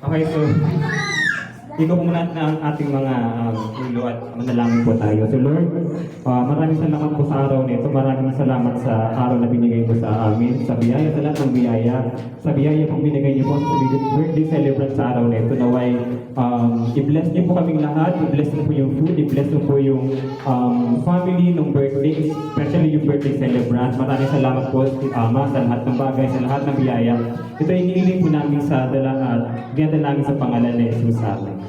Okay, so ikaw po muna ang ating mga ulo at manalangin po tayo. So Lord, maraming salamat po sa araw nito. Maraming salamat sa araw na binigay mo sa amin. Sa biyaya, sa lahat ng biyaya. Sa biyaya pong binigay niyo po sa birthday celebrant sa araw nito. Naway, i-bless niyo po kaming lahat. I-bless niyo po yung food. I-bless niyo po yung family ng birthday. Especially yung birthday celebrant. Maraming salamat po Ama sa lahat ng bagay, sa lahat ng biyaya. Ito ay iniiling po namin sa dinadalangin sa pangalan ni Jesus sa amin.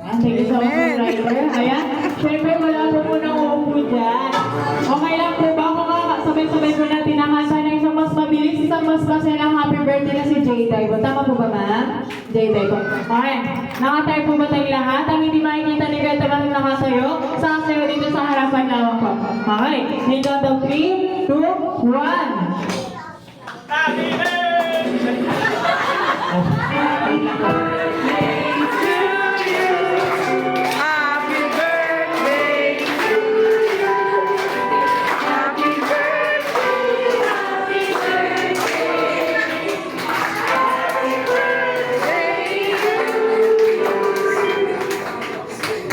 Thank you so much, Ryder. Ayan, syempre wala po muna uupo dyan. Okay lang po ba kung sabay-sabay po natin nakanta na isang mas mabilis, isang mas maselang happy birthday na si J-Dai po. Tama po ba, ma'am? J-Dai po. Okay, nakatayo po ba tayong lahat? Ang hindi makikita ni Greta Bang nakatayo, sasayo dito sa harapan naman po. Okay, may count of 3, 2, 1. Happy birthday!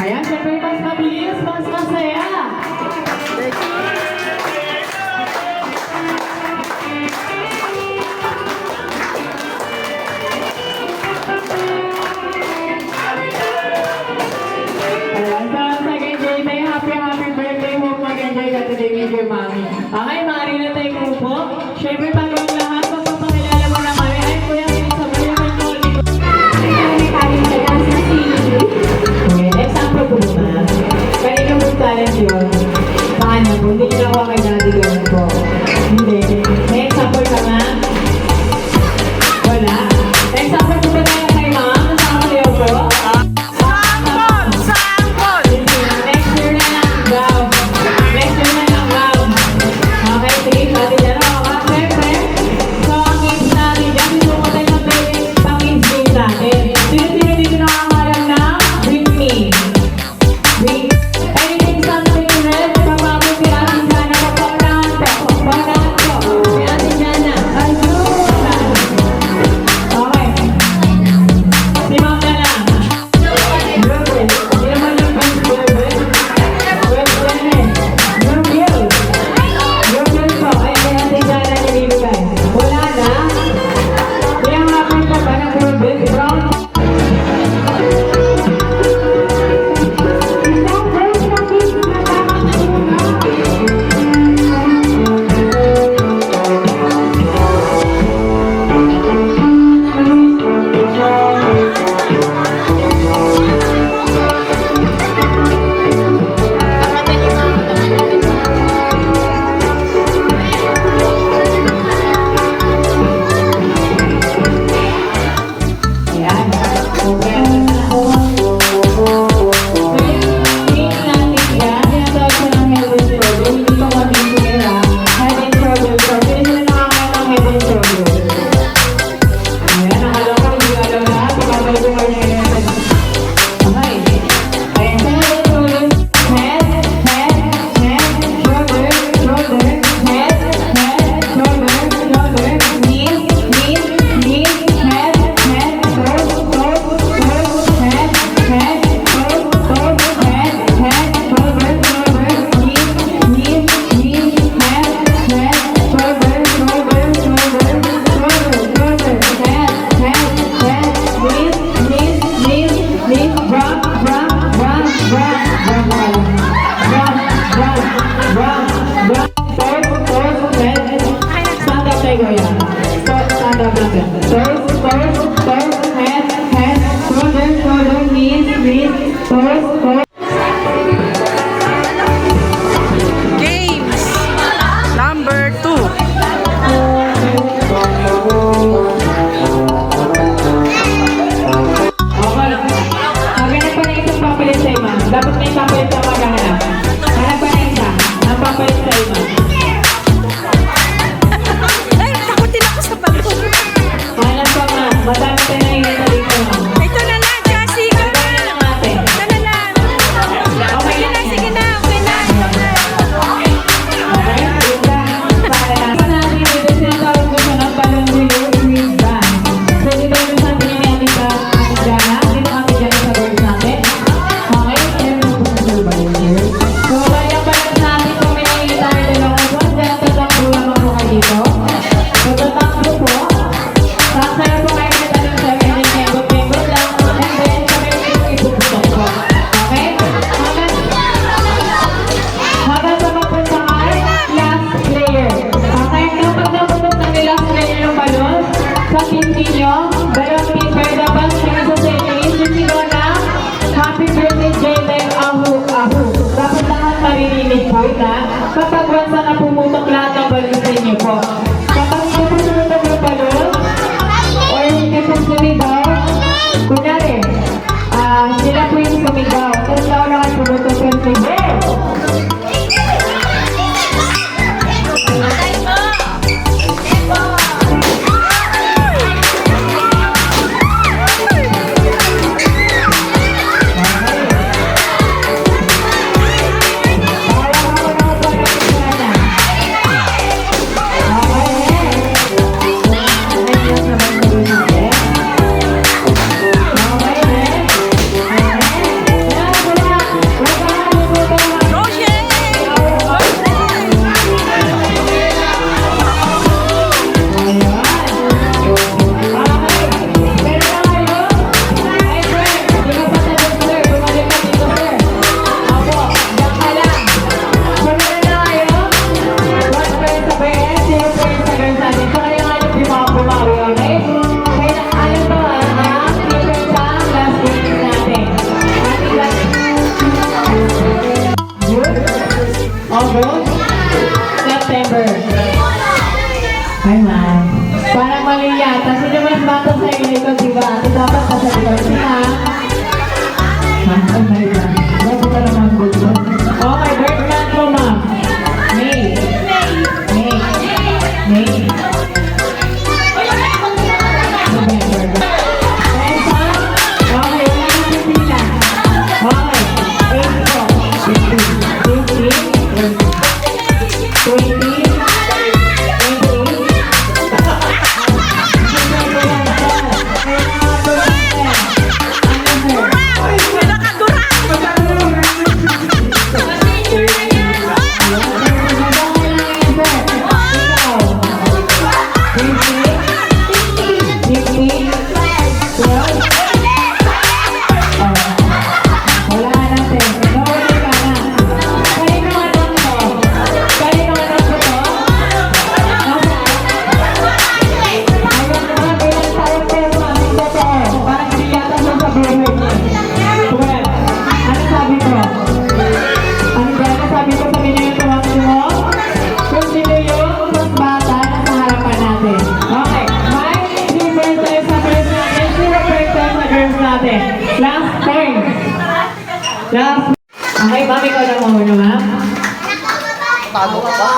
Ayan, syempre mas mabilis, mas masaya. Ayan, sa kay J-Day, happy birthday mo. Mag-enjoy ka today with your mommy. Okay, maaari na tayo grupo. Syempre, bago ang lahat, magpapakilala mo na kami. Ay, kuya, sa mga yung example po ba? Kanina po talent yun. Paano po? Hindi nyo nakuha kay Daddy Gawin po. Hindi. May example ka nga? Wala. Example po ba tayo kay ma'am? Nasama kayo po? Next year na lang. Wow. Next year na lang. Wow. Okay, sige. Pati dyan ako. Siyempre. Okay, kuya. Stand up natin. Toes, head, shoulder, knees, toes. Games number 2. Okay. Maghanap pa na isang papalit sa ima. Dapat may papalit ka maghanap. Hanap pa na isa. Ang papalit sa ima. Ay, takutin ako sa bato. Hanap pa nga. Madami tayo na ingat na dito. Ito na lang, Jassy. Ito na lang natin. Ito na lang. Okay Sige na. na, sige na. Okay na. Okay? Yun lang. Para na. Ito natin dito sinatawag ko siya ng balon-wheel band. So dito yung sa tingin natin sa ating Jana. Dito kami dyan sa girls natin. Okay? Meron po sa balon-wheel. So kaya balon natin kung may nakikita tayo dalawang po. Dyan tatakbo lang ako kayo dito. So tatakbo po. Sasayaw po kayo ng tanong sa akin. And kembot lang. And then kami yung ipuputok po. Okay? Hanggang sa mapunta kay last player. Okay, kapag napunod na ni last player ng balon, sa pinti nyo, dalawang paper dapat kayo sa settings, yung sinona, happy birthday J-Live, ahu. Dapat lahat maririnig po na kapag once na pumutok lahat ng balon sa inyo po. Kapag napunod na yung balon, o yung kasi sumigaw, kunwari, sila po yung sumigaw, tapos daw na kayo pumutok yung sumigaw. August, September. Ay man. Parang mali yata. Sino mas bata sa inyo ito, diba? Ito dapat kasabihan siya. Oh my God. Bago ka naman gusto. Okay, birth month mo, ma'am. May. November. Next one. Okay, wala na si Sila. Okay. April. 20. Last turn. Okay, ma'am, ikaw na muna, ma'am. Tago ka ba?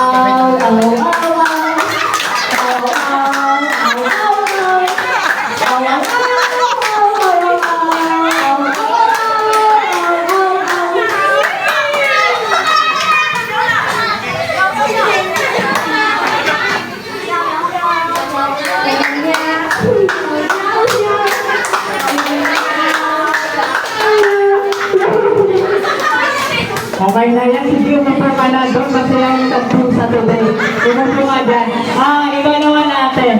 Okay na yan, hindi yung mapapanado, masaya yung tagpo sa today. Iwan mo nga dyan. Ikaw naman natin.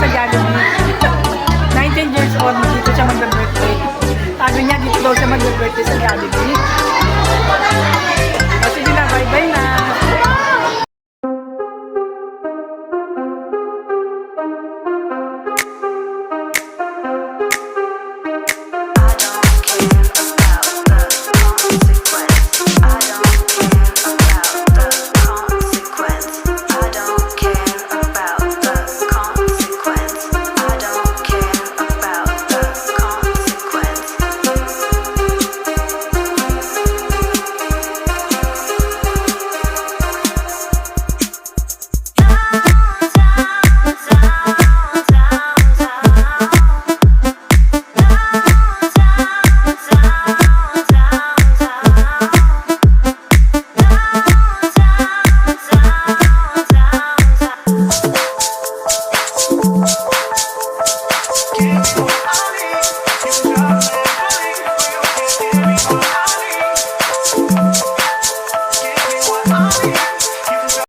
sa Jollibee. 19 years old, dito siya mag-birthday. Sabi niya, dito daw siya mag-birthday sa Jollibee. O sige na, bye-bye na.